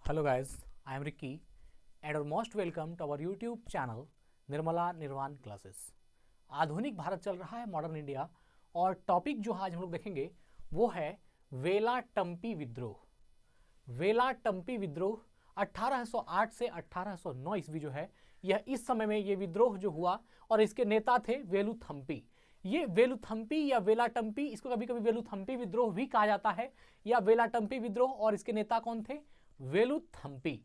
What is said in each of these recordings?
Hello guys, I am Ricky and are most welcome to our YouTube channel Nirmala निर्वाण classes. आधुनिक भारत चल रहा है, मॉडर्न इंडिया, और टॉपिक जो आज हम लोग देखेंगे वो है वेलाटंपी विद्रोह। वेलाटंपी विद्रोह 1808 से 1809 ईस्वी जो है, यह इस समय में ये विद्रोह जो हुआ और इसके नेता थे वेलुथम्पी। ये वेलुथम्पी या वेलाटंपी, इसको कभी कभी वेलुथम्पी विद्रोह भी कहा जाता है या वेलाटंपी विद्रोह, और इसके नेता कौन थे? वेलुथम्पी।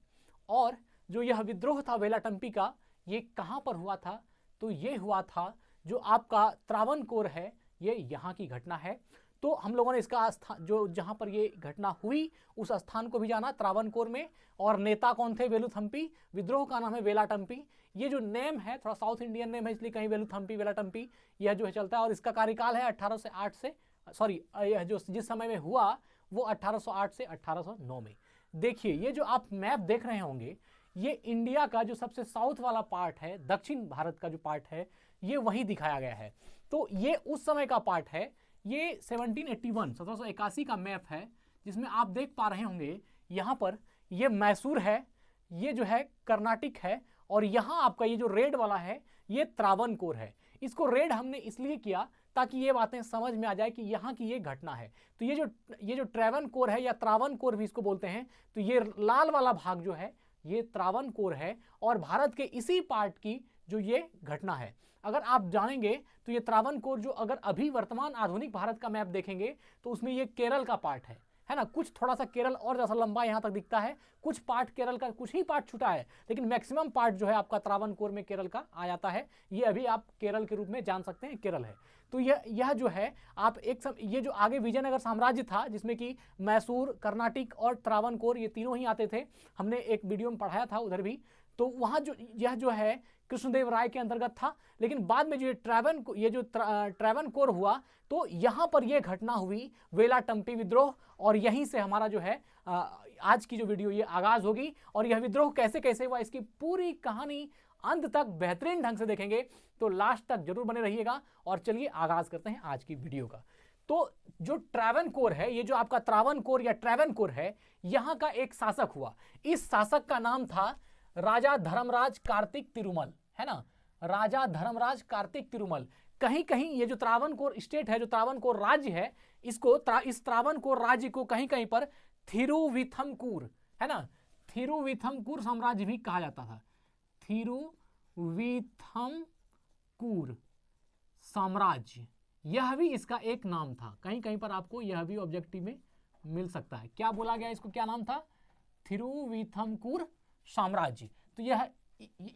और जो यह विद्रोह था वेलाटंपी का, ये कहां पर हुआ था? तो ये हुआ था जो आपका त्रावणकोर है, ये यहाँ की घटना है। तो हम लोगों ने इसका स्थान, जो जहां पर ये घटना हुई उस स्थान को भी जाना, त्रावणकोर में। और नेता कौन थे? वेलुथम्पी। विद्रोह का नाम है वेलाटंपी। ये जो नेम है थोड़ा साउथ इंडियन नेम है, इसलिए कहीं वेलुथम्पी वेलाटंपी यह जो है चलता है। और इसका कार्यकाल है 1808 से यह जो जिस समय में हुआ वो 1808 से 1809 में। देखिए ये जो आप मैप देख रहे होंगे, ये इंडिया का जो सबसे साउथ वाला पार्ट है, दक्षिण भारत का जो पार्ट है, ये वही दिखाया गया है। तो ये उस समय का पार्ट है। ये 1781 का मैप है, जिसमें आप देख पा रहे होंगे यहाँ पर ये मैसूर है, ये जो है कर्नाटक है, और यहाँ आपका ये जो रेड वाला है ये त्रावणकोर है। इसको रेड हमने इसलिए किया ताकि ये बातें समझ में आ जाए कि यहाँ की ये घटना है। तो ये जो त्रावणकोर है या त्रावणकोर भी इसको बोलते हैं, तो ये लाल वाला भाग जो है ये त्रावणकोर है, और भारत के इसी पार्ट की जो ये घटना है। अगर आप जानेंगे तो ये त्रावणकोर जो अगर अभी वर्तमान आधुनिक भारत का मैप देखेंगे तो उसमें ये केरल का पार्ट है ना। कुछ थोड़ा सा केरल और जैसा लंबा यहाँ तक दिखता है, कुछ पार्ट केरल का, कुछ ही पार्ट छूटा है, लेकिन मैक्सिमम पार्ट जो है आपका त्रावणकोर में केरल का आ जाता है। ये अभी आप केरल के रूप में जान सकते हैं, केरल है। तो यह जो है आप ये जो आगे विजयनगर साम्राज्य था, जिसमें कि मैसूर, कर्नाटक और त्रावणकोर ये तीनों ही आते थे, हमने एक वीडियो में पढ़ाया था उधर भी। तो वहाँ यह जो है कृष्णदेव राय के अंतर्गत था। लेकिन बाद में जो त्रावणकोर हुआ, तो यहाँ पर यह घटना हुई वेलाटंपी विद्रोह, और यहीं से हमारा जो है आज की जो वीडियो ये आगाज होगी। और यह विद्रोह कैसे कैसे हुआ, इसकी पूरी कहानी अंत तक बेहतरीन ढंग से देखेंगे, तो लास्ट तक जरूर बने रहिएगा। और चलिए आगाज करते हैं आज की वीडियो का। तो जो त्रावणकोर है, ये जो आपका त्रावणकोर या ट्रैवनकोर है, यहाँ का एक शासक हुआ। इस शासक का नाम था राजा धर्मराज कार्तिक तिरुमल, है ना। राजा धर्मराज कार्तिक तिरुमल। कहीं कहीं ये जो त्रावणकोर स्टेट है, जो त्रावणकोर राज्य है, इस त्रावणकोर राज्य को कहीं कहीं पर थिरुविथमकूर, है ना, थिरुविथमकूर साम्राज्य भी कहा जाता था। थिरुविथमकूर साम्राज्य, यह भी इसका एक नाम था। कहीं कहीं पर आपको यह भी ऑब्जेक्टिव में मिल सकता है। क्या बोला गया, इसको क्या नाम था? थिरुविथमकूर साम्राज्य। तो यह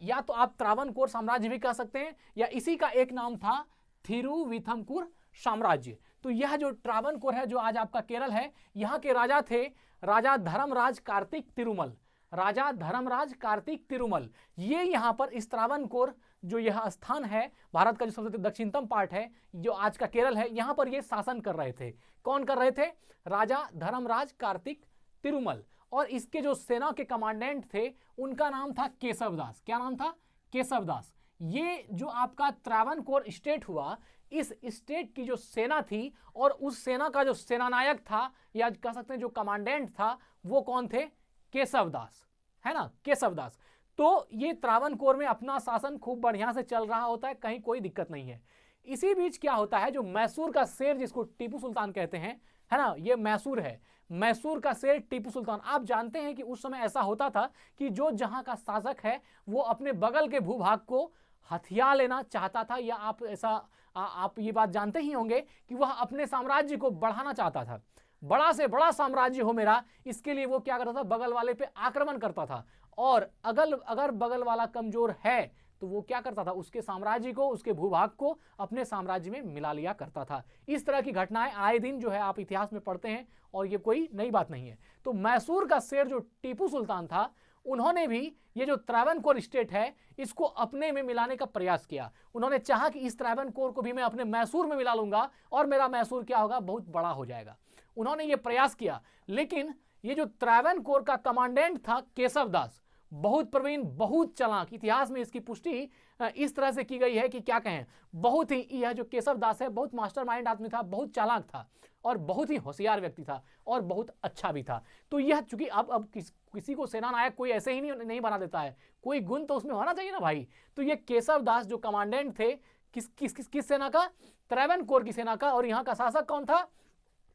या तो आप त्रावणकोर साम्राज्य भी कह सकते हैं, या इसी का एक नाम था थिरुविथमकूर साम्राज्य। तो यह जो त्रावणकोर है, जो आज आपका केरल है, यहाँ के राजा थे राजा धर्मराज कार्तिक तिरुमल। राजा धर्मराज कार्तिक तिरुमल ये यहाँ पर इस त्रावणकोर जो यह स्थान है, भारत का जो सबसे दक्षिणतम पार्ट है, जो आज का केरल है, यहाँ पर ये शासन कर रहे थे। कौन कर रहे थे? राजा धर्मराज कार्तिक तिरुमल। और इसके जो सेना के कमांडेंट थे उनका नाम था केशवदास। क्या नाम था? केशवदास। ये जो आपका त्रावणकोर स्टेट हुआ, इस स्टेट की जो सेना थी और उस सेना का जो सेनानायक था या कह सकते हैं जो कमांडेंट था, वो कौन थे? केशवदास, है ना, केशवदास। तो ये त्रावणकोर में अपना शासन खूब बढ़िया से चल रहा होता है, कहीं कोई दिक्कत नहीं है। इसी बीच क्या होता है, जो मैसूर का शेर जिसको टीपू सुल्तान कहते हैं, है ना, ये मैसूर है। मैसूर का शेर टीपू सुल्तान। आप जानते हैं कि उस समय ऐसा होता था कि जो जहां का शासक है वो अपने बगल के भूभाग को हथिया लेना चाहता था, या आप ये बात जानते ही होंगे कि वह अपने साम्राज्य को बढ़ाना चाहता था। बड़ा से बड़ा साम्राज्य हो मेरा, इसके लिए वो क्या करता था? बगल वाले पे आक्रमण करता था। और अगर बगल वाला कमजोर है तो वो क्या करता था? उसके साम्राज्य को, उसके भूभाग को अपने साम्राज्य में मिला लिया करता था। इस तरह की घटनाएं आए दिन जो है आप इतिहास में पढ़ते हैं, और ये कोई नई बात नहीं है। तो मैसूर का शेर जो टीपू सुल्तान था, उन्होंने भी ये जो त्रावणकोर स्टेट है इसको अपने में मिलाने का प्रयास किया। उन्होंने चाहा कि इस त्रावणकोर को भी मैं अपने मैसूर में मिला लूंगा और मेरा मैसूर क्या होगा? बहुत बड़ा हो जाएगा। उन्होंने ये प्रयास किया, लेकिन ये जो त्रावणकोर का कमांडेंट था केशवदास, बहुत प्रवीण, बहुत चालाक, इतिहास में इसकी पुष्टि इस तरह से की गई है कि क्या कहें, बहुत ही, यह जो केशव दास है बहुत मास्टरमाइंड आदमी था, बहुत चालाक था और बहुत ही होशियार व्यक्ति था और बहुत अच्छा भी था। तो यह चूंकि अब किसी को सेना नायक कोई ऐसे ही नहीं बना देता है, कोई गुण तो उसमें होना चाहिए ना भाई। तो ये केशव दास जो कमांडेंट थे किस सेना का, त्रावणकोर की सेना का, और यहाँ का शासक कौन था,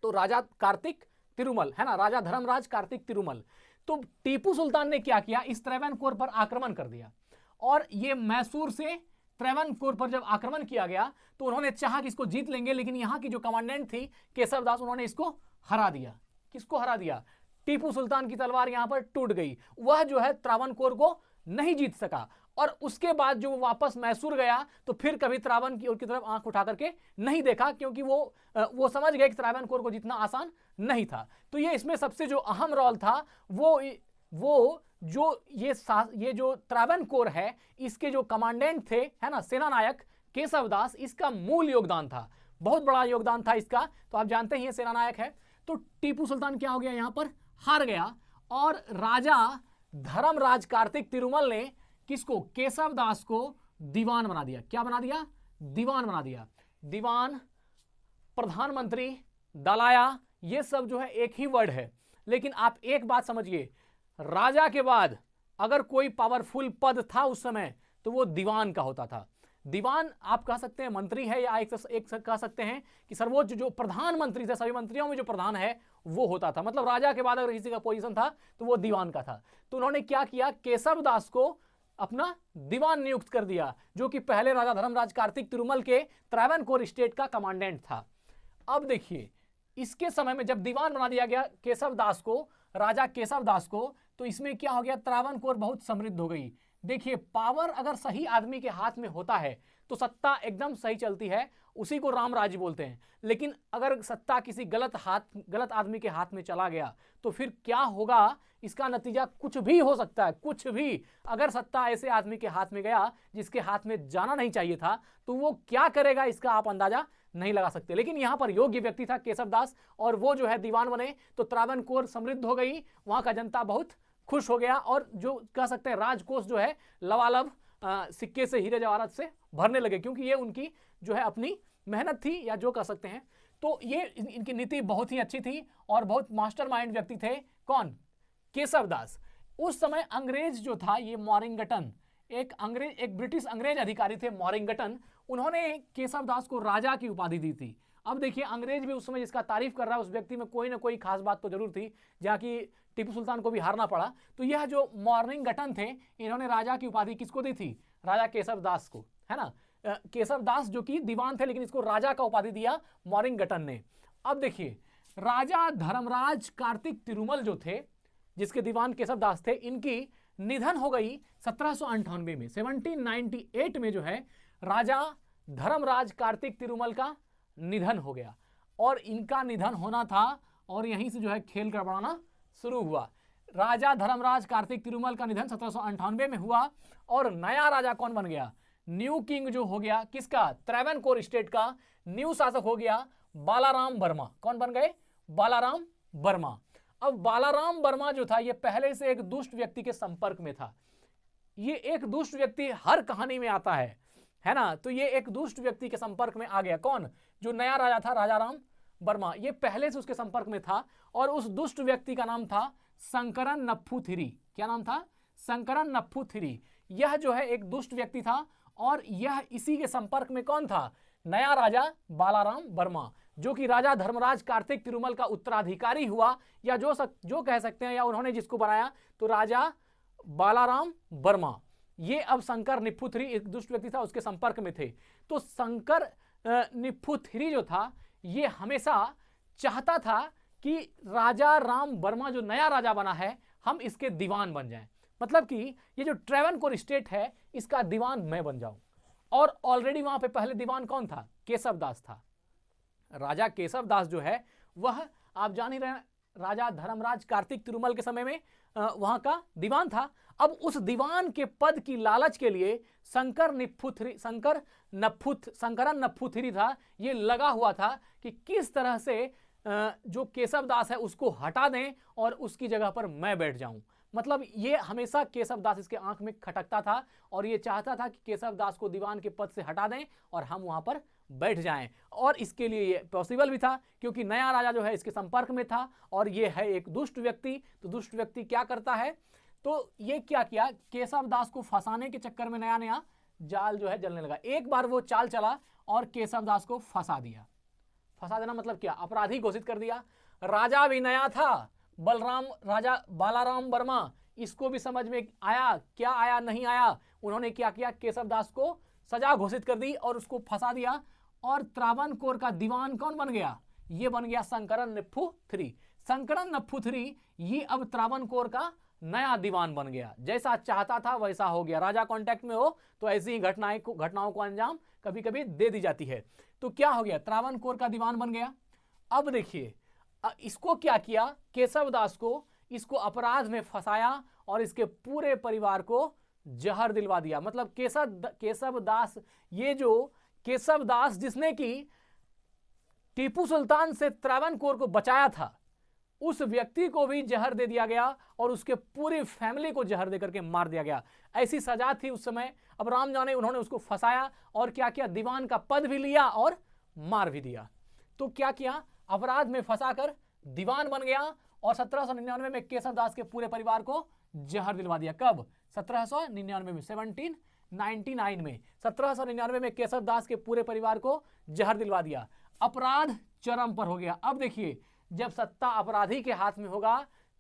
तो राजा कार्तिक तिरुमल, है ना, राजा धर्मराज कार्तिक तिरुमल। तो टीपू सुल्तान ने क्या किया, इस त्रावणकोर पर आक्रमण कर दिया और ये मैसूर से त्रावणकोर पर जब आक्रमण किया गया तो उन्होंने चाहा कि इसको जीत लेंगे, लेकिन यहां की जो कमांडेंट थी केशव दास, उन्होंने इसको हरा दिया। किसको हरा दिया, टीपू सुल्तान की तलवार यहां पर टूट गई, वह जो है त्रावणकोर को नहीं जीत सका। और उसके बाद जो वापस मैसूर गया तो फिर कभी त्रावणकोर की तरफ आंख उठा करके नहीं देखा, क्योंकि वो समझ गए कि त्रावणकोर को जीतना आसान नहीं था। तो ये इसमें सबसे जो अहम रोल था वो जो ये जो त्रावणकोर है इसके जो कमांडेंट थे, है ना, सेना नायक केशव दास, इसका मूल योगदान था, बहुत बड़ा योगदान था इसका। तो आप जानते हैं ये सेना नायक है। तो टीपू सुल्तान क्या हो गया, यहां पर हार गया और राजा धर्मराज कार्तिक तिरुमल ने किसको, केशव दास को दीवान बना दिया। क्या बना दिया, दीवान बना दिया। दीवान, प्रधानमंत्री, दलाया, ये सब जो है एक ही वर्ड है, लेकिन आप एक बात समझिए, राजा के बाद अगर कोई पावरफुल पद था उस समय तो वो दीवान का होता था। दीवान आप कह सकते हैं मंत्री है, या एक कह सकते हैं कि सर्वोच्च जो प्रधानमंत्री थे, सभी मंत्रियों में जो प्रधान है वो होता था। मतलब राजा के बाद अगर किसी का पोजीशन था तो वो दीवान का था। तो उन्होंने क्या किया, केशव दास को अपना दीवान नियुक्त कर दिया, जो कि पहले राजा धर्मराज कार्तिक तिरुमल के त्रावणकोर स्टेट का कमांडेंट था। अब देखिए इसके समय में जब दीवान बना दिया गया केशव दास को, राजा केशव दास को, तो इसमें क्या हो गया, त्रावणकोर बहुत समृद्ध हो गई। देखिए पावर अगर सही आदमी के हाथ में होता है तो सत्ता एकदम सही चलती है, उसी को राम राज्य बोलते हैं। लेकिन अगर सत्ता किसी गलत आदमी के हाथ में चला गया तो फिर क्या होगा, इसका नतीजा कुछ भी हो सकता है, कुछ भी। अगर सत्ता ऐसे आदमी के हाथ में गया जिसके हाथ में जाना नहीं चाहिए था तो वो क्या करेगा इसका आप अंदाजा नहीं लगा सकते। लेकिन यहां पर योग्य व्यक्ति था केशव दास और वो जो है दीवान बने तो त्रावणकोर समृद्ध हो गई, वहां का जनता बहुत खुश हो गया और जो कह सकते हैं राजकोष जो है लबालब सिक्के से, हीरे जवाहरात से भरने लगे, क्योंकि ये उनकी जो है अपनी मेहनत थी, या जो कह सकते हैं। तो ये इनकी नीति बहुत ही अच्छी थी और बहुत मास्टरमाइंड व्यक्ति थे। कौन, केशव दास। उस समय अंग्रेज जो था ये मॉरिंगटन, एक ब्रिटिश अंग्रेज अधिकारी थे मॉरिंगटन, उन्होंने केशव दास को राजा की उपाधि दी थी। अब देखिए अंग्रेज भी उस समय जिसका तारीफ कर रहा है उस व्यक्ति में कोई ना कोई खास बात तो जरूर थी, जहाँ की टीपू सुल्तान को भी हारना पड़ा। तो यह जो मॉरिंगटन थे इन्होंने राजा की उपाधि किसको दी थी, राजा केशव दास को, है ना। केशव दास जो कि दीवान थे लेकिन इसको राजा का उपाधि दिया मॉरिंगटन ने। अब देखिए राजा धर्मराज कार्तिक तिरुमल जो थे, जिसके दीवान केशव दास थे, इनकी निधन हो गई 1798 में। 1798 में जो है राजा धर्मराज कार्तिक तिरुमल का निधन हो गया और इनका निधन होना था और यहीं से जो है खेल गड़बड़ाना शुरू हुआ। राजा धर्मराज कार्तिक तिरुमल का निधन 1798 में हुआ और नया राजा कौन बन गया, न्यू किंग जो हो गया किसका, त्रावणकोर स्टेट का न्यू शासक हो गया बालाराम वर्मा। कौन बन गए, बालाराम वर्मा। अब बालाराम वर्मा जो था ये पहले से एक दुष्ट व्यक्ति के संपर्क में था। ये एक दुष्ट व्यक्ति हर कहानी में आता है ना। तो ये एक दुष्ट व्यक्ति के संपर्क में आ गया। कौन, जो नया राजा था राजाराम वर्मा, ये पहले से उसके संपर्क में था और उस दुष्ट व्यक्ति का नाम था शंकरन नप्फुथिरी। क्या नाम था, शंकरन नप्फुथिरी। यह जो है एक दुष्ट व्यक्ति था और यह इसी के संपर्क में कौन था, नया राजा बालाराम वर्मा, जो कि राजा धर्मराज कार्तिक तिरुमल का उत्तराधिकारी हुआ, या जो कह सकते हैं, या उन्होंने जिसको बनाया तो राजा बालाराम वर्मा। ये अब शंकर निप्फुथिरी एक दुष्ट व्यक्ति था उसके संपर्क में थे। तो शंकर निप्फुथिरी जो था ये हमेशा चाहता था कि राजा राम वर्मा जो नया राजा बना है हम इसके दीवान बन जाएं, मतलब कि ये जो त्रावणकोर स्टेट है इसका दीवान मैं बन जाऊं। और ऑलरेडी वहां पे पहले दीवान कौन था, केशव दास था। राजा केशव दास जो है वह आप जान ही रहे हैं राजा धर्मराज कार्तिक तिरुमल के समय में वहां का दीवान था। अब उस दीवान के पद की लालच के लिए शंकरन नप्फुथिरी था, ये लगा हुआ था कि किस तरह से जो केशव दास है उसको हटा दें और उसकी जगह पर मैं बैठ जाऊं। मतलब ये हमेशा केशव दास इसके आंख में खटकता था और ये चाहता था कि केशव दास को दीवान के पद से हटा दें और हम वहां पर बैठ जाएं। और इसके लिए ये पॉसिबल भी था क्योंकि नया राजा जो है इसके संपर्क में था और ये है एक दुष्ट व्यक्ति। तो दुष्ट व्यक्ति क्या करता है, तो ये क्या किया, केशव दास को फंसाने के चक्कर में नया नया जाल जो है जलने लगा। एक बार वो चाल चला और केशव दास को फंसा दिया। फंसा देना मतलब क्या, अपराधी घोषित कर दिया। राजा भी नया था, बलराम राजा बालाराम वर्मा, इसको भी समझ में आया क्या आया नहीं आया। उन्होंने क्या किया, केशव दास को सजा घोषित कर दी और उसको फंसा दिया। और त्रावणकोर का दीवान कौन बन गया, ये बन गया शंकरन नप्पू III। शंकरन नप्पू III ये अब त्रावणकोर का नया दीवान बन गया। जैसा चाहता था वैसा हो गया। राजा कांटेक्ट में हो तो ऐसी ही घटनाओं को अंजाम कभी कभी दे दी जाती है। तो क्या हो गया, त्रावणकोर का दीवान बन गया। अब देखिए इसको क्या किया, केशव दास को इसको अपराध में फंसाया और इसके पूरे परिवार को जहर दिलवा दिया। मतलब केशव दास, ये जो केशव दास जिसने कि टीपू सुल्तान से त्रावणकोर को बचाया था, उस व्यक्ति को भी जहर दे दिया गया और उसके पूरी फैमिली को जहर देकर के मार दिया गया। ऐसी सजा थी उस समय। अब राम जाने उन्होंने उसको फंसाया और क्या किया, दीवान का पद भी लिया और मार भी दिया। तो क्या किया, अपराध में फंसाकर दीवान बन गया और 1799 में केशव दास के पूरे परिवार को जहर दिलवा दिया। कब, 1799 में, 1799 में, 1799 में केशव दास के पूरे परिवार को जहर दिलवा दिया। अपराध चरम पर हो गया। अब देखिए जब सत्ता अपराधी के हाथ में होगा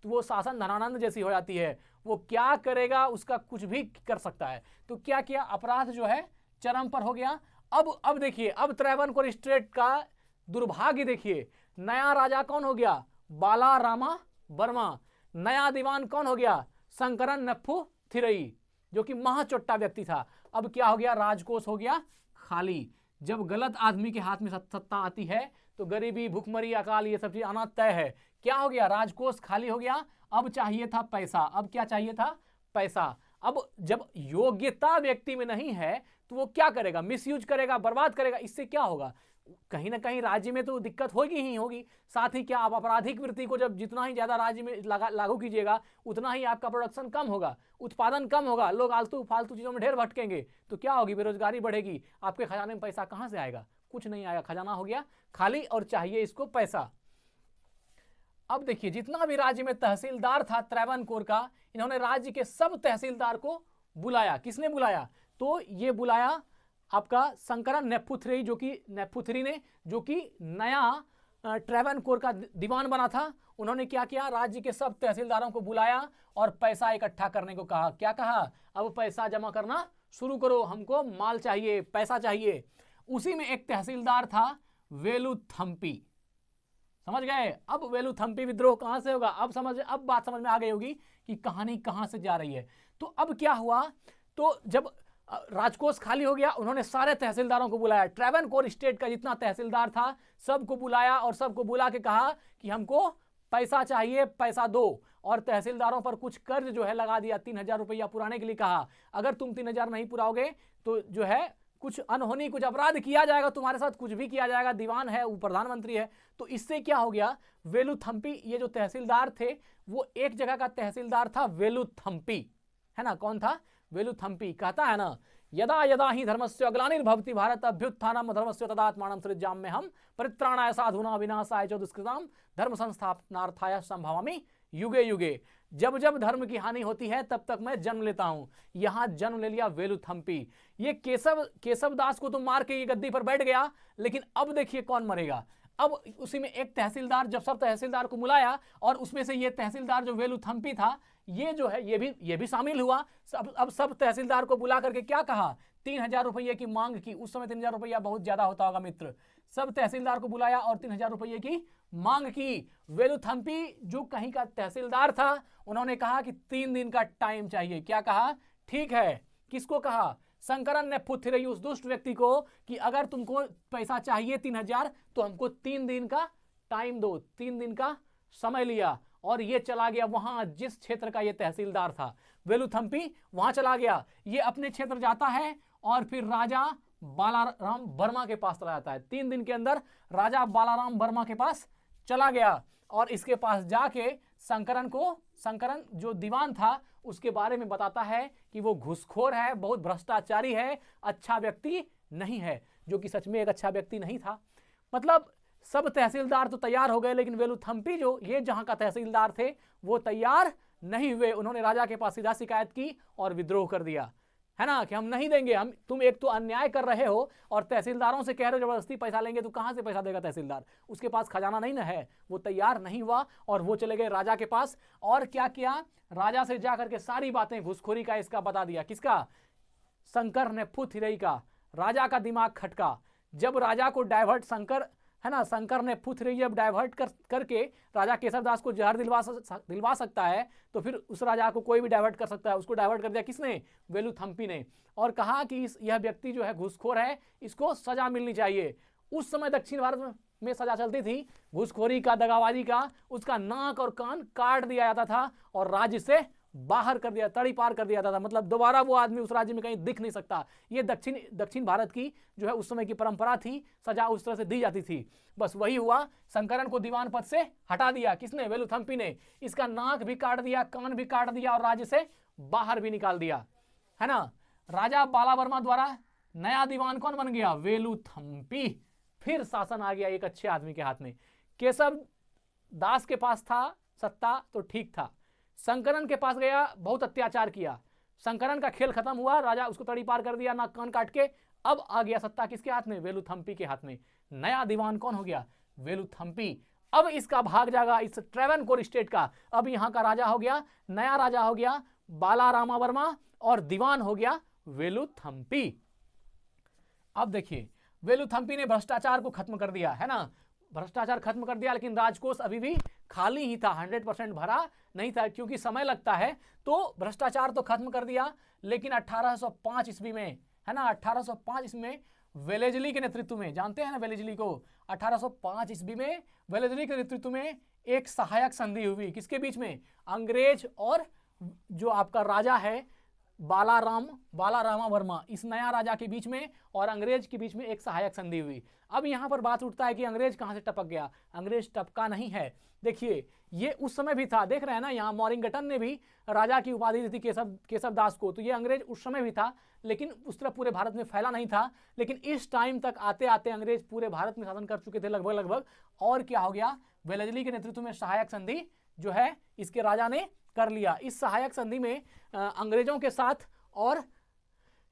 तो वो शासन धनानंद जैसी हो जाती है, वो क्या करेगा उसका कुछ भी कर सकता है। तो क्या किया, अपराध जो है चरम पर हो गया। अब देखिए, अब त्रावणकोर स्टेट का दुर्भाग्य देखिए, नया राजा कौन हो गया, बालारामा वर्मा। नया दीवान कौन हो गया, शंकरन नप्पू III, जो कि महाचोट्टा व्यक्ति था। अब क्या हो गया, राजकोष हो गया खाली। जब गलत आदमी के हाथ में सत्ता आती है तो गरीबी, भूखमरी, अकाल, ये सब चीज आना तय है। क्या हो गया, राजकोष खाली हो गया। अब चाहिए था पैसा। अब क्या चाहिए था, पैसा। अब जब योग्यता व्यक्ति में नहीं है तो वो क्या करेगा, मिसयूज करेगा, बर्बाद करेगा। इससे क्या होगा, कहीं ना कहीं राज्य में तो दिक्कत होगी ही होगी। साथ ही क्या, आप आपराधिक वृत्ति को जब जितना ही ज्यादा राज्य में लागू कीजिएगा उतना ही आपका प्रोडक्शन कम होगा, उत्पादन कम होगा, लोग आलतू फालतू चीजों में ढेर भटकेंगे। तो क्या होगी, बेरोजगारी बढ़ेगी। आपके खजाने में पैसा कहां से आएगा, कुछ नहीं आएगा। खजाना हो गया खाली और चाहिए इसको पैसा। अब देखिए जितना भी राज्य में तहसीलदार था त्रावणकोर का, इन्होंने राज्य के सब तहसीलदार को बुलाया। किसने बुलाया, तो ये बुलाया आपका शंकरन नप्पू III, नप्पू III ने, जो कि नया त्रावणकोर का दीवान बना था। उन्होंने क्या किया, राज्य के सब तहसीलदारों को बुलाया और पैसा इकट्ठा करने को कहा। क्या कहा, अब पैसा जमा करना शुरू करो, हमको माल चाहिए, पैसा चाहिए। उसी में एक तहसीलदार था वेलुथम्पी। समझ गए, अब वेलुथम्पी विद्रोह कहां से होगा, अब बात समझ में आ गई होगी कि कहानी कहां से जा रही है। तो अब क्या हुआ, तो जब राजकोष खाली हो गया, उन्होंने सारे तहसीलदारों को बुलाया। त्रावणकोर स्टेट का जितना तहसीलदार था सबको बुलाया और सबको बुला के कहा कि हमको पैसा चाहिए, पैसा दो। और तहसीलदारों पर कुछ कर्ज जो है लगा दिया, 3000 रुपया पुराने के लिए कहा। अगर तुम 3000 नहीं पुराओगे तो जो है कुछ अनहोनी, कुछ अपराध किया जाएगा, तुम्हारे साथ कुछ भी किया जाएगा। दीवान है, वो प्रधानमंत्री है। तो इससे क्या हो गया, वेलुथम्पी, ये जो तहसीलदार थे वो एक जगह का तहसीलदार था वेलुथम्पी, है ना। कौन था, वेलुथम्पी। कहता है ना, यदा यदा ही धर्मस्य अग्लानिर्भवति भारत अभ्युत्थानम धर्मस्य तदात्मानं सृजाम्यहम् परित्राणाय साधूनां विनाशाय च दुष्कृतां धर्म संस्थापनार्थाय संभवामि युगे युगे। जब जब धर्म की हानि होती है तब तक मैं जन्म लेता हूं। यहां जन्म ले लिया वेलुथम्पी। ये केशव दास को तो मार के ये गद्दी पर बैठ गया, लेकिन अब देखिए कौन मरेगा। अब उसी में एक तहसीलदार, जब सब तहसीलदार को बुलाया और उसमें से ये तहसीलदार जो वेलुथम्पी था, ये जो है ये भी शामिल हुआ। अब सब तहसीलदार को बुला करके क्या कहा, 3000 रुपये की मांग की। उस समय 3000 रुपया बहुत ज्यादा होता होगा मित्र। सब तहसीलदार को बुलाया और 3000 रुपये की मांग की। वेलुथम्पी जो कहीं का तहसीलदार था, उन्होंने कहा कि 3 दिन का टाइम चाहिए। क्या कहा, ठीक है। किसको कहा, शंकरन नप्पू III, उस दुष्ट व्यक्ति को, कि अगर तुमको पैसा चाहिए 3000 तो हमको 3 दिन का टाइम दो। 3 दिन का समय लिया और ये चला गया वहां जिस क्षेत्र का ये तहसीलदार था वेलुथम्पी, वहां चला गया। ये अपने क्षेत्र जाता है और फिर राजा बालाराम वर्मा के पास चला जाता है। 3 दिन के अंदर राजा बालाराम वर्मा के पास चला गया और इसके पास जाके शंकरन जो दीवान था उसके बारे में बताता है कि वो घूसखोर है, बहुत भ्रष्टाचारी है, अच्छा व्यक्ति नहीं है, जो कि सच में एक अच्छा व्यक्ति नहीं था। मतलब सब तहसीलदार तो तैयार हो गए, लेकिन वेलुथम्पी जो ये जहां का तहसीलदार थे वो तैयार नहीं हुए। उन्होंने राजा के पास सीधा शिकायत की और विद्रोह कर दिया, है ना, कि हम नहीं देंगे, हम तुम एक तो अन्याय कर रहे हो और तहसीलदारों से कह रहे हो जबरदस्ती पैसा लेंगे, तो कहां से पैसा देगा तहसीलदार, उसके पास खजाना नहीं ना है। वो तैयार नहीं हुआ और वो चले गए राजा के पास। और क्या किया, राजा से जाकर के सारी बातें घूसखोरी का इसका बता दिया। किसका? शंकर ने फुथिरई का। राजा का दिमाग खटका। जब राजा को डाइवर्ट शंकर ने फुथिरई जब डाइवर्ट करके राजा केसरदास को जहर दिलवा सकता है, तो फिर उस राजा को कोई भी डाइवर्ट कर सकता है। उसको डाइवर्ट कर दिया किसने? वेलुथम्पी ने। और कहा कि यह व्यक्ति जो है घूसखोर है, इसको सजा मिलनी चाहिए। उस समय दक्षिण भारत में सजा चलती थी घूसखोरी का, दगाबाजी का। उसका नाक और कान काट दिया जाता था और राज्य से बाहर कर दिया, तड़ी पार कर दिया जाता था। मतलब दोबारा वो आदमी उस राज्य में कहीं दिख नहीं सकता। ये दक्षिण भारत की जो है उस समय की परंपरा थी, सजा उस तरह से दी जाती थी। बस वही हुआ, शंकरन को दीवान पद से हटा दिया। किसने? वेलुथम्पी ने। इसका नाक भी काट दिया, कान भी काट दिया और राज्य से बाहर भी निकाल दिया, है ना। राजा बालावर्मा द्वारा नया दीवान कौन बन गया? वेलुथम्पी। फिर शासन आ गया एक अच्छे आदमी के हाथ में। केशव दास के पास था सत्ता तो ठीक था, शंकरन के पास गया, बहुत अत्याचार किया। शंकरन का खेल खत्म हुआ, राजा उसको तड़ी पार कर दिया, नाक कान काट के। अब आ गया सत्ता किसके हाथ में? वेलुथम्पी के हाथ में। नया दीवान कौन हो गया? वेलुथम्पी। अब इसका भाग जाएगा इस ट्रेवनकोर स्टेट का। अब यहां का राजा हो गया, नया राजा हो गया बालारामावर्मा और दीवान हो गया वेलुथम्पी। अब देखिए, वेलुथम्पी ने भ्रष्टाचार को खत्म कर दिया, है ना, भ्रष्टाचार खत्म कर दिया, लेकिन राजकोष अभी भी खाली ही था, 100% भरा नहीं था, क्योंकि समय लगता है। तो भ्रष्टाचार तो खत्म कर दिया, लेकिन 1805 ईस्वी में, है ना, 1805 ईस्वी में वेलेजली के नेतृत्व में, जानते हैं ना वेलेजली को, 1805 ईस्वी में वेलेजली के नेतृत्व में एक सहायक संधि हुई। किसके बीच में? अंग्रेज और जो आपका राजा है बालारामावर्मा, इस नया राजा के बीच में और अंग्रेज के बीच में एक सहायक संधि हुई। अब यहां पर बात उठता है कि अंग्रेज कहां से टपक गया? अंग्रेज टपका नहीं है। देखिए, ये उस समय भी था, देख रहे हैं ना, यहाँ मॉरिंगटन ने भी राजा की उपाधि दी थी केशव दास को। तो ये अंग्रेज उस समय भी था, लेकिन उस तरह पूरे भारत में फैला नहीं था। लेकिन इस टाइम तक आते आते अंग्रेज पूरे भारत में शासन कर चुके थे लगभग। और क्या हो गया? वेलेजली के नेतृत्व में सहायक संधि जो है इसके राजा ने कर लिया। इस सहायक संधि में अंग्रेजों के साथ और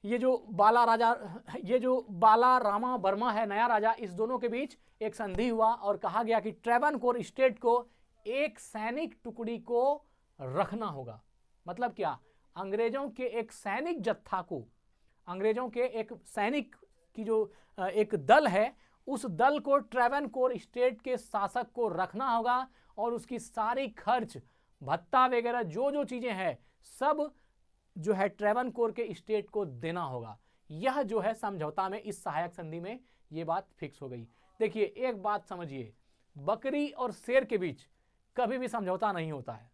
ये जो बालारामावर्मा है नया राजा, इस दोनों के बीच एक संधि हुआ और कहा गया कि ट्रेवनकोर स्टेट को एक सैनिक टुकड़ी को रखना होगा। मतलब क्या? अंग्रेजों के एक सैनिक जत्था को, अंग्रेजों के एक सैनिक की जो एक दल है, उस दल को ट्रेवनकोर स्टेट के शासक को रखना होगा और उसकी सारी खर्च भत्ता वगैरह जो चीजें हैं सब जो है ट्रेवनकोर के स्टेट को देना होगा। यह जो है समझौता में, इस सहायक संधि में यह बात फिक्स हो गई। देखिए, एक बात समझिए, बकरी और शेर के बीच कभी भी समझौता नहीं होता है।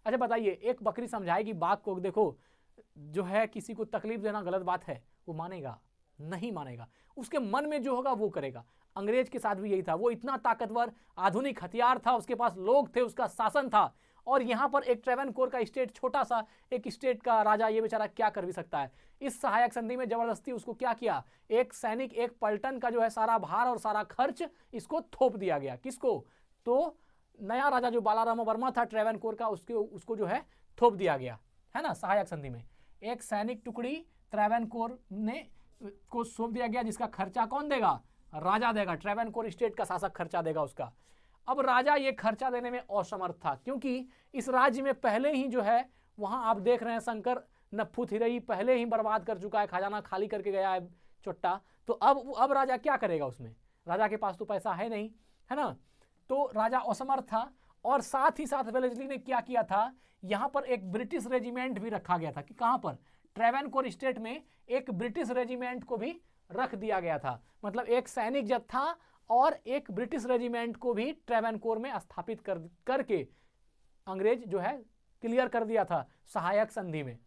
अच्छा बताइए, एक बकरी समझाएगी बाघ को, देखो जो है किसी को तकलीफ देना गलत बात है, वो मानेगा? नहीं मानेगा। उसके मन में जो होगा वो करेगा। अंग्रेज के साथ भी यही था। वो इतना ताकतवर, आधुनिक हथियार था, उसके पास लोग थे, उसका शासन था। और यहां पर एक ट्रेवनकोर का स्टेट, छोटा सा एक स्टेट का राजा, ये बेचारा क्या कर भी सकता है? इस सहायक संधि में जबरदस्ती उसको क्या किया? एक सैनिक, एक पलटन का जो है सारा भार और सारा खर्च इसको थोप दिया गया। किसको? तो नया राजा जो बालारामावर्मा था ट्रेवनकोर का, उसको जो है थोप दिया गया, है ना, सहायक संधि में। एक सैनिक टुकड़ी ट्रेवनकोर ने को सौंप दिया गया, जिसका खर्चा कौन देगा? राजा देगा। ट्रेवनकोर स्टेट का शासक खर्चा देगा उसका। अब राजा ये खर्चा देने में असमर्थ था, क्योंकि इस राज्य में पहले ही जो है, वहां आप देख रहे हैं शंकर नफुथिरई पहले ही बर्बाद कर चुका है, खजाना खाली करके गया है चुट्टा। तो अब राजा क्या करेगा? उसमें राजा के पास तो पैसा है नहीं, है ना। तो राजा असमर्थ था। और साथ ही साथ वेलेस्ली ने क्या किया था, यहां पर एक ब्रिटिश रेजिमेंट भी रखा गया था। कि कहां पर? ट्रेवनकोर स्टेट में एक ब्रिटिश रेजिमेंट को भी रख दिया गया था। मतलब एक सैनिक जत्था और एक ब्रिटिश रेजिमेंट को भी ट्रेवनकोर में स्थापित करके अंग्रेज जो है क्लियर कर दिया था सहायक संधि में।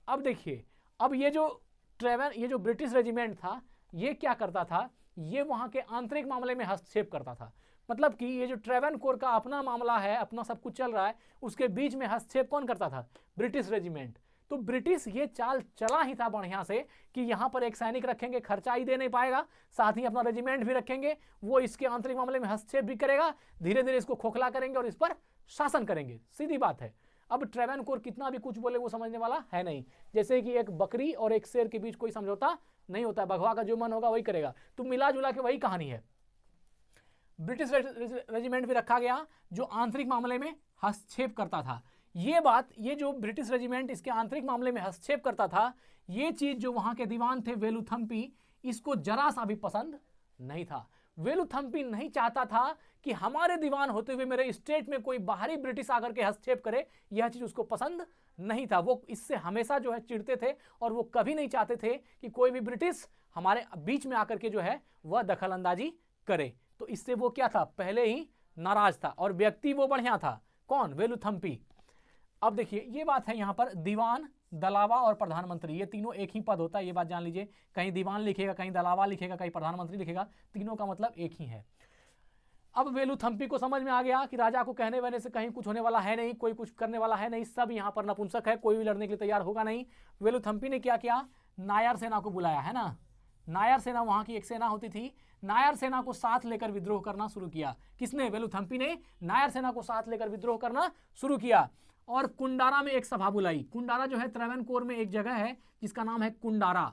अब देखिए, अब ये जो ब्रिटिश रेजिमेंट था, ये क्या करता था? ये वहां के आंतरिक मामले में हस्तक्षेप करता था। मतलब कि ये जो ट्रेवनकोर का अपना मामला है, अपना सब कुछ चल रहा है, उसके बीच में हस्तक्षेप कौन करता था? British regiment. तो ब्रिटिश ये चाल चला ही था बढ़िया से कि यहाँ पर एक सैनिक रखेंगे, खर्चा ही दे नहीं पाएगा, साथ ही अपना रेजिमेंट भी रखेंगे, वो इसके आंतरिक मामले में हस्तक्षेप भी करेगा, धीरे धीरे इसको खोखला करेंगे और इस पर शासन करेंगे। सीधी बात है। अब ट्रेवनकोर कितना भी कुछ बोले वो समझने वाला है नहीं। जैसे कि एक बकरी और एक शेर के बीच कोई समझौता नहीं होता, भगवा का जो मन होगा वही करेगा। तो मिला जुला के वही कहानी है। ब्रिटिश रेजिमेंट भी रखा गया जो आंतरिक मामले में हस्तक्षेप करता था। ये बात, ये जो ब्रिटिश रेजिमेंट इसके आंतरिक मामले में हस्तक्षेप करता था, ये चीज जो वहां के दीवान थे वेलुथम्पी, इसको जरा सा भी पसंद नहीं था। वेलुथम्पी नहीं चाहता था कि हमारे दीवान होते हुए मेरे स्टेट में कोई बाहरी ब्रिटिश आकर के हस्तक्षेप करे, यह चीज उसको पसंद नहीं था। वो इससे हमेशा जो है चिढ़ते थे और वो कभी नहीं चाहते थे कि कोई भी ब्रिटिश हमारे बीच में आकर के जो है वह दखल अंदाजी करे। तो इससे वो क्या था, पहले ही नाराज था। और व्यक्ति वो बढ़िया था, कौन? वेलुथम्पी। अब देखिए ये बात है, यहां पर दीवान, दलावा और प्रधानमंत्री, ये तीनों एक ही पद होता है, ये बात जान लीजिए। कहीं दीवान लिखेगा, कहीं दलावा लिखेगा, कहीं प्रधानमंत्री लिखेगा, तीनों का मतलब एक ही है। अब वेलुथम्पी को समझ में आ गया कि राजा को कहने वहने से कहीं कुछ होने वाला है नहीं, कोई कुछ करने वाला है नहीं, सब यहाँ पर नपुंसक है, कोई भी लड़ने के लिए तैयार होगा नहीं। वेलुथम्पी ने क्या किया, नायर सेना को बुलाया, है ना। नायर सेना वहां की एक सेना होती थी, नायर सेना को साथ लेकर विद्रोह करना शुरू किया। किसने? वेलुथम्पी ने नायर सेना को साथ लेकर विद्रोह करना शुरू किया। और कुंडारा में एक सभा बुलाई। कुंडारा जो है ट्रेवनकोर में एक जगह है जिसका नाम है कुंडारा।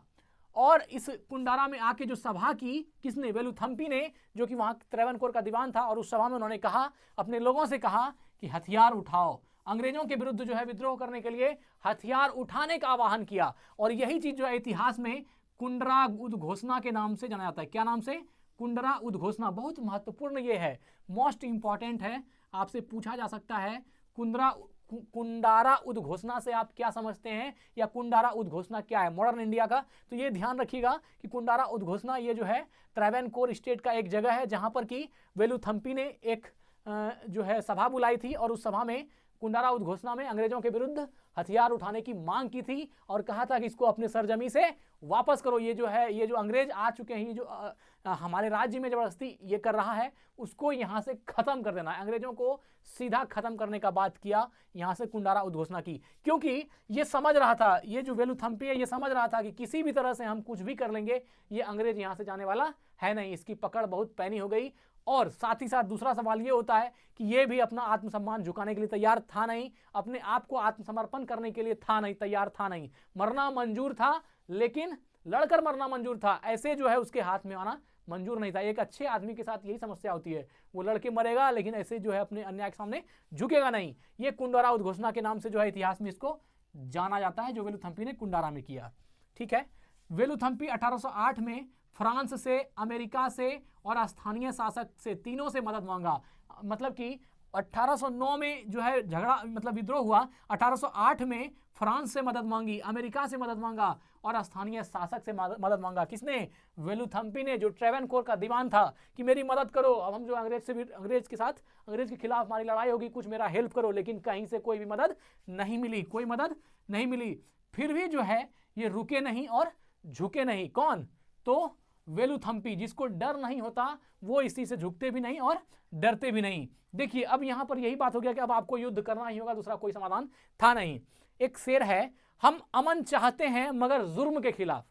और इस कुंडारा में आके जो सभा की, किसने? वेलुथम्पी ने, जो कि वहां ट्रेवनकोर का दीवान था। और उस सभा में उन्होंने कहा, अपने लोगों से कहा कि हथियार उठाओ, अंग्रेजों के विरुद्ध जो है विद्रोह करने के लिए हथियार उठाने का आह्वान किया। और यही चीज जो है इतिहास में कुंडरा उद्घोषणा के नाम से जाना जाता है। क्या नाम से? कुंडरा उद्घोषणा। बहुत महत्वपूर्ण ये है, मोस्ट इंपॉर्टेंट है, आपसे पूछा जा सकता है। कुंडारा उद्घोषणा से आप क्या समझते हैं, या कुंडारा उद्घोषणा क्या है मॉडर्न इंडिया का? तो ये ध्यान रखिएगा कि कुंडारा उद्घोषणा ये जो है ट्रेवनकोर स्टेट का एक जगह है जहां पर कि वेलुथम्पी ने एक जो है सभा बुलाई थी। और उस सभा में कुंडारा उद्घोषणा में अंग्रेजों के विरुद्ध हथियार उठाने की मांग की थी और कहा था कि इसको अपने सरजमी से वापस करो। ये जो है, ये जो अंग्रेज आ चुके हैं, ये जो हमारे राज्य में जबरदस्ती ये कर रहा है, उसको यहां से खत्म कर देना है। अंग्रेजों को सीधा खत्म करने का बात किया, यहां से कुंडारा उद्घोषणा की। क्योंकि ये समझ रहा था, ये जो वेलुथम्पी है ये समझ रहा था कि किसी भी तरह से हम कुछ भी कर लेंगे, ये अंग्रेज यहां से जाने वाला है नहीं। इसकी पकड़ बहुत पैनी हो गई। और साथ ही साथ दूसरा सवाल ये होता है कि ये भी अपना आत्मसम्मान झुकाने के लिए तैयार था नहीं, अपने आप को आत्मसमर्पण करने के लिए था नहीं, तैयार था नहीं। मरना मंजूर था, लेकिन लड़कर मरना मंजूर था, ऐसे जो है उसके हाथ में आना मंजूर नहीं था। एक अच्छे आदमी के साथ यही समस्या होती है, वो लड़के मरेगा लेकिन ऐसे जो है अपने अन्याय के सामने झुकेगा नहीं। ये कुंडारा उद्घोषणा के नाम से जो है इतिहास में इसको जाना जाता है, जो वेलुथम्पी ने कुंडारा में किया। ठीक है। वेलुथम्पी 1808 में फ्रांस से, अमेरिका से और स्थानीय शासक से, तीनों से मदद मांगा। मतलब कि 1809 में जो है झगड़ा, मतलब विद्रोह हुआ, 1808 में फ्रांस से मदद मांगी, अमेरिका से मदद मांगा और स्थानीय शासक से मदद मांगा। किसने? वेलुथम्पी ने, जो ट्रेवनकोर का दीवान था, कि मेरी मदद करो, अब हम जो अंग्रेज के खिलाफ हमारी लड़ाई होगी, कुछ मेरा हेल्प करो। लेकिन कहीं से कोई भी मदद नहीं मिली, कोई मदद नहीं मिली। फिर भी जो है ये रुके नहीं और झुके नहीं। कौन? तो वेलुथम्पी, जिसको डर नहीं होता वो इसी से झुकते भी नहीं और डरते भी नहीं। देखिए अब यहां पर यही बात हो गया कि अब आपको युद्ध करना ही होगा, दूसरा कोई समाधान था नहीं। एक शेर है, हम अमन चाहते हैं मगर जुर्म के खिलाफ,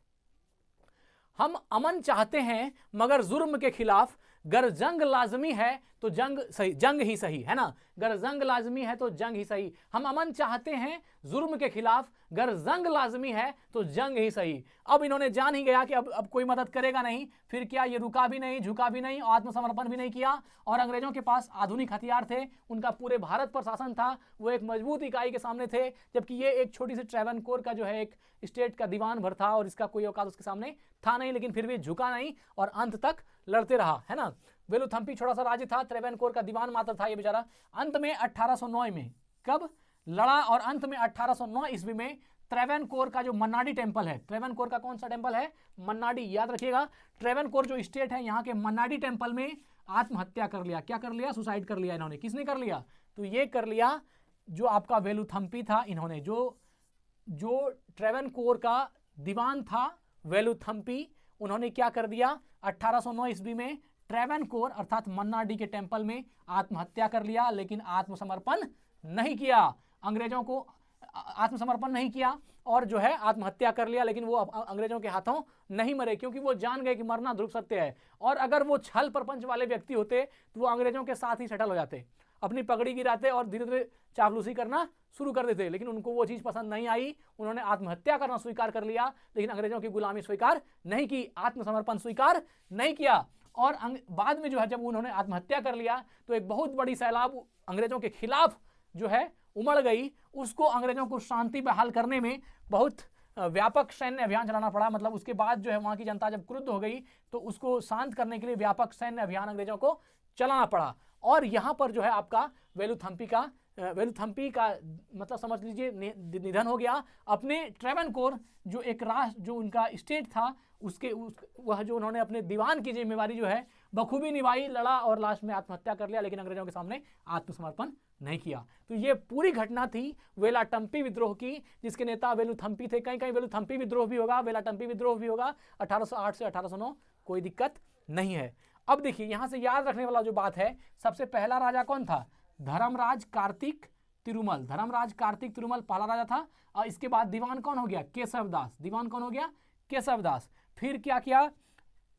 हम अमन चाहते हैं मगर जुर्म के खिलाफ, गर जंग लाजमी है तो जंग सही, जंग ही सही, है ना। गर जंग लाजमी है तो जंग ही सही। हम अमन चाहते हैं जुर्म के खिलाफ, गर जंग लाजमी है तो जंग ही सही। अब इन्होंने जान ही गया कि अब कोई मदद करेगा नहीं। फिर क्या, ये रुका भी नहीं, झुका भी नहीं, आत्मसमर्पण भी नहीं किया। और अंग्रेजों के पास आधुनिक हथियार थे, उनका पूरे भारत पर शासन था, वो एक मजबूत इकाई के सामने थे। जबकि ये एक छोटी सी ट्रेवनकोर का जो है एक स्टेट का दीवान भर था और इसका कोई औकात उसके सामने था नहीं। लेकिन फिर भी झुका नहीं और अंत तक लड़ते रहा, है ना। वेलुथम्पी छोटा सा राज्य था, ट्रेवनकोर का दीवान मात्र था ये बेचारा। अंत में 1809 में कब लड़ा, और अंत में 1809 ईस्वी में ट्रेवनकोर का जो मन्नाडी टेम्पल है, ट्रेवनकोर का कौन सा टेम्पल है? मन्नाडी, याद रखिएगा। ट्रेवनकोर जो स्टेट है, यहाँ के मन्नाडी टेम्पल में आत्महत्या कर लिया। क्या कर लिया? सुसाइड कर लिया इन्होंने। किसने कर लिया? तो ये कर लिया जो आपका वेलुथम्पी था। इन्होंने जो ट्रेवनकोर का दीवान था वेलुथम्पी, उन्होंने क्या कर दिया? 1809 ईस्वी में ट्रेवनकोर अर्थात मन्ना डी के टेंपल में आत्महत्या कर लिया, लेकिन आत्मसमर्पण नहीं किया। अंग्रेजों को आत्मसमर्पण नहीं किया और जो है आत्महत्या कर लिया, लेकिन वो अंग्रेजों के हाथों नहीं मरे, क्योंकि वो जान गए कि मरना ध्रुव सत्य है। और अगर वो छल प्रपंच वाले व्यक्ति होते तो वो अंग्रेजों के साथ ही सेटल हो जाते, अपनी पगड़ी गिराते और धीरे धीरे चापलूसी करना शुरू कर देते। लेकिन उनको वो चीज पसंद नहीं आई, उन्होंने आत्महत्या करना स्वीकार कर लिया, लेकिन अंग्रेजों की गुलामी स्वीकार नहीं की, आत्मसमर्पण स्वीकार नहीं किया। और बाद में जो है जब उन्होंने आत्महत्या कर लिया तो एक बहुत बड़ी सैलाब अंग्रेजों के खिलाफ जो है उमड़ गई। उसको अंग्रेजों को शांति बहाल करने में बहुत व्यापक सैन्य अभियान चलाना पड़ा। मतलब उसके बाद जो है वहां की जनता जब क्रुद्ध हो गई तो उसको शांत करने के लिए व्यापक सैन्य अभियान अंग्रेजों को चलाना पड़ा। और यहाँ पर जो है आपका वेलुथम्पी का मतलब समझ लीजिए निधन हो गया। अपने ट्रेवनकोर जो एक राष्ट्र जो उनका स्टेट था वह जो उन्होंने अपने दीवान की जिम्मेवारी जो है बखूबी निभाई, लड़ा और लास्ट में आत्महत्या कर लिया, लेकिन अंग्रेजों के सामने आत्मसमर्पण नहीं किया। तो ये पूरी घटना थी वेलाटम्पी विद्रोह की, जिसके नेता वेलुथम्पी थे। कहीं कहीं वेलुथम्पी विद्रोह भी होगा, वेलाटम्पी विद्रोह भी होगा, 1808 से 1809, कोई दिक्कत नहीं है। अब देखिए यहां से याद रखने वाला जो बात है, सबसे पहला राजा कौन था? धर्मराज कार्तिक तिरुमल। धर्मराज कार्तिक तिरुमल पहला राजा था। और इसके बाद दीवान कौन हो गया? केशवदास। दीवान कौन हो गया? केशवदास। फिर क्या किया?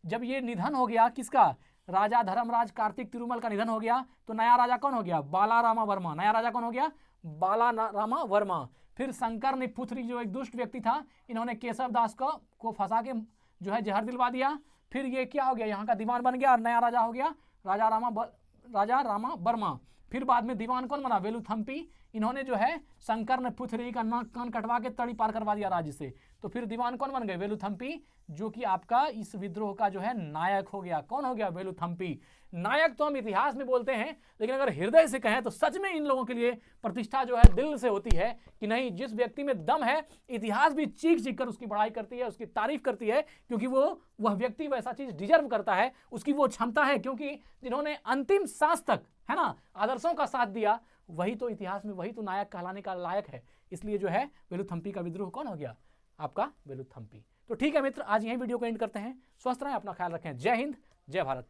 जब ये निधन हो गया किसका? राजा धर्मराज कार्तिक तिरुमल का निधन हो गया, तो नया राजा कौन हो गया? बालारामा वर्मा। नया राजा कौन हो गया? बालारामा वर्मा। फिर शंकर निपुत्री जो एक दुष्ट व्यक्ति था, इन्होंने केशवदास को फंसा के जो है जहर दिलवा दिया। फिर ये क्या हो गया? यहाँ का दीवान बन गया और नया राजा हो गया राजा रामा वर्मा। फिर बाद में दीवान कौन बना? वेलुथम्पी। इन्होंने जो है शंकर निपुत्री का कान कटवा के तड़ी पार करवा दिया राज्य से। तो फिर दीवान कौन बन गए? वेलुथम्पी, जो कि आपका इस विद्रोह का जो है नायक हो गया। कौन हो गया? वेलुथम्पी। नायक तो हम इतिहास में बोलते हैं, लेकिन अगर हृदय से कहें तो सच में इन लोगों के लिए प्रतिष्ठा जो है दिल से होती है कि नहीं, जिस व्यक्ति में दम है इतिहास भी चीख चीख कर उसकी बड़ाई करती है, उसकी तारीफ करती है, क्योंकि वह व्यक्ति वैसा चीज डिजर्व करता है, उसकी वो क्षमता है। क्योंकि जिन्होंने अंतिम सांस तक है ना आदर्शों का साथ दिया, वही तो इतिहास में, वही तो नायक कहलाने का लायक है। इसलिए जो है वेलुथम्पी का विद्रोह कौन हो गया? आपका वेलुथम्पी। तो ठीक है मित्र, आज यही वीडियो को एंड करते हैं। स्वस्थ रहें, अपना ख्याल रखें। जय हिंद, जय भारत।